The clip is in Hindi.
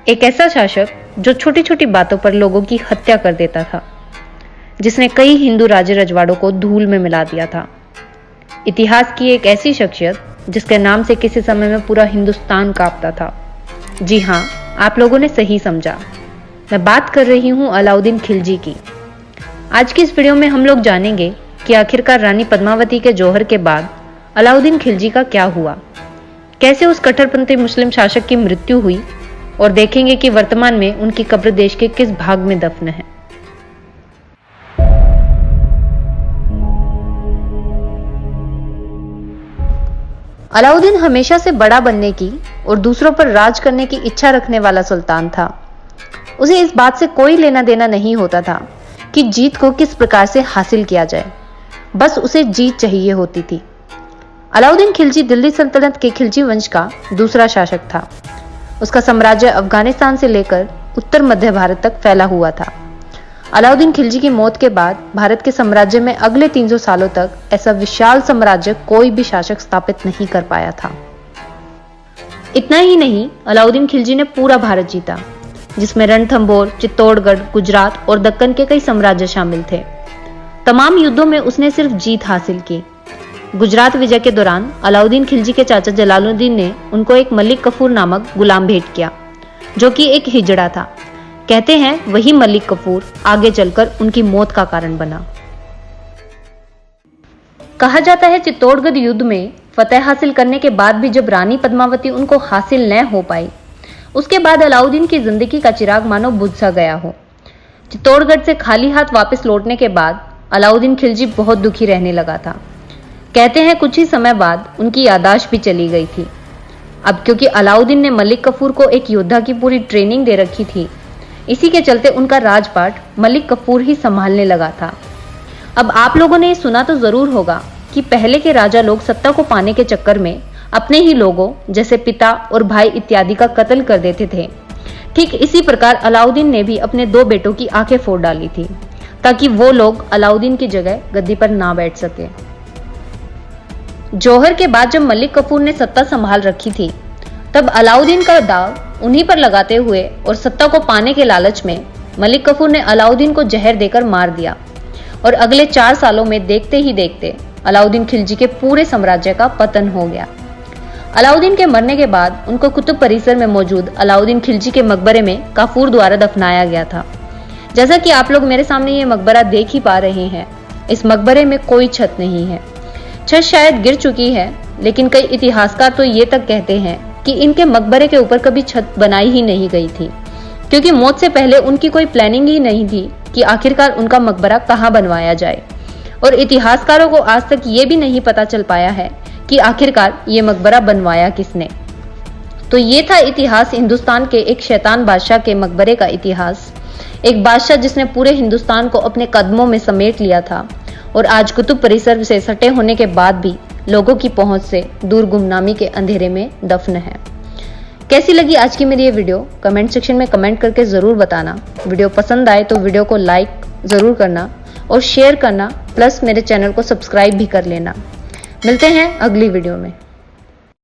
एक ऐसा शासक जो छोटी छोटी बातों पर लोगों की हत्या कर देता था, जिसने कई हिंदू राज्य रजवाड़ों को धूल में मिला दिया था। इतिहास की एक ऐसी शख्सियत जिसके नाम से किसी समय में पूरा हिंदुस्तान कांपता था। जी हाँ, आप लोगों ने सही समझा, मैं बात कर रही हूँ अलाउद्दीन खिलजी की। आज की इस वीडियो में हम लोग जानेंगे कि आखिरकार रानी पद्मावती के जौहर के बाद अलाउद्दीन खिलजी का क्या हुआ, कैसे उस कट्टरपंथी मुस्लिम शासक की मृत्यु हुई, और देखेंगे कि वर्तमान में उनकी कब्र देश के किस भाग में दफन है। अलाउद्दीन हमेशा से बड़ा बनने की और दूसरों पर राज करने की इच्छा रखने वाला सुल्तान था। उसे इस बात से कोई लेना देना नहीं होता था कि जीत को किस प्रकार से हासिल किया जाए, बस उसे जीत चाहिए होती थी। अलाउद्दीन खिलजी दिल्ली सल्तनत के खिलजी वंश का दूसरा शासक था। उसका साम्राज्य अफगानिस्तान से लेकर उत्तर मध्य भारत तक फैला हुआ था। अलाउद्दीन खिलजी की मौत के बाद भारत के साम्राज्य में अगले 300 सालों तक ऐसा विशाल साम्राज्य कोई भी शासक स्थापित नहीं कर पाया था। इतना ही नहीं, अलाउद्दीन खिलजी ने पूरा भारत जीता, जिसमें रणथंभौर, चित्तौड़गढ़, गुजरात और दक्कन के कई साम्राज्य शामिल थे। तमाम युद्धों में उसने सिर्फ जीत हासिल की। गुजरात विजय के दौरान अलाउद्दीन खिलजी के चाचा जलालुद्दीन ने उनको एक मलिक कफूर नामक गुलाम भेंट किया, जो कि एक हिजड़ा था। कहते हैं वही मलिक कफूर आगे चलकर उनकी मौत का कारण बना। कहा जाता है चित्तौड़गढ़ युद्ध में फतेह हासिल करने के बाद भी जब रानी पद्मावती उनको हासिल न हो पाई, उसके बाद अलाउद्दीन की जिंदगी का चिराग मानो बुझ सा गया हो। चित्तौड़गढ़ से खाली हाथ वापस लौटने के बाद अलाउद्दीन खिलजी बहुत दुखी रहने लगा था। कहते हैं कुछ ही समय बाद उनकी याददाश्त भी चली गई थी। अब क्योंकि अलाउद्दीन ने मलिक कफूर को एक योद्धा की पूरी ट्रेनिंग दे रखी थी, इसी के चलते उनका राजपाट मलिक कफूर ही संभालने लगा था। अब आप लोगों ने सुना तो जरूर होगा कि पहले के राजा लोग सत्ता को पाने के चक्कर में अपने ही लोगों जैसे पिता और भाई इत्यादि का कत्ल कर देते थे। ठीक इसी प्रकार अलाउद्दीन ने भी अपने 2 बेटों की आंखें फोड़ डाली थी, ताकि वो लोग अलाउद्दीन की जगह गद्दी पर ना बैठ सके। जौहर के बाद जब मलिक कफूर ने सत्ता संभाल रखी थी, तब अलाउद्दीन का दाव उन्हीं पर लगाते हुए और सत्ता को पाने के लालच में मलिक कफूर ने अलाउद्दीन को जहर देकर मार दिया। और अगले 4 सालों में देखते ही देखते अलाउद्दीन खिलजी के पूरे साम्राज्य का पतन हो गया। अलाउद्दीन के मरने के बाद उनको कुतुब परिसर में मौजूद अलाउद्दीन खिलजी के मकबरे में काफूर द्वारा दफनाया गया था। जैसा कि आप लोग मेरे सामने ये मकबरा देख ही पा रहे हैं, इस मकबरे में कोई छत नहीं है। छत शायद गिर चुकी है, लेकिन कई इतिहासकार तो ये तक कहते हैं कि इनके मकबरे के ऊपर कभी छत बनाई ही नहीं गई थी, क्योंकि मौत से पहले उनकी कोई प्लानिंग ही नहीं थी कि आखिरकार उनका मकबरा कहाँ बनवाया जाए। और इतिहासकारों को आज तक ये भी नहीं पता चल पाया है कि आखिरकार ये मकबरा बनवाया किसने। तो ये था इतिहास हिंदुस्तान के एक शैतान बादशाह के मकबरे का इतिहास। एक बादशाह जिसने पूरे हिंदुस्तान को अपने कदमों में समेट लिया था और आज कुतुब परिसर से सटे होने के बाद भी लोगों की पहुंच से दूर गुमनामी के अंधेरे में दफन है। कैसी लगी आज की मेरी ये वीडियो, कमेंट सेक्शन में कमेंट करके जरूर बताना। वीडियो पसंद आए तो वीडियो को लाइक जरूर करना और शेयर करना, प्लस मेरे चैनल को सब्सक्राइब भी कर लेना। मिलते हैं अगली वीडियो में।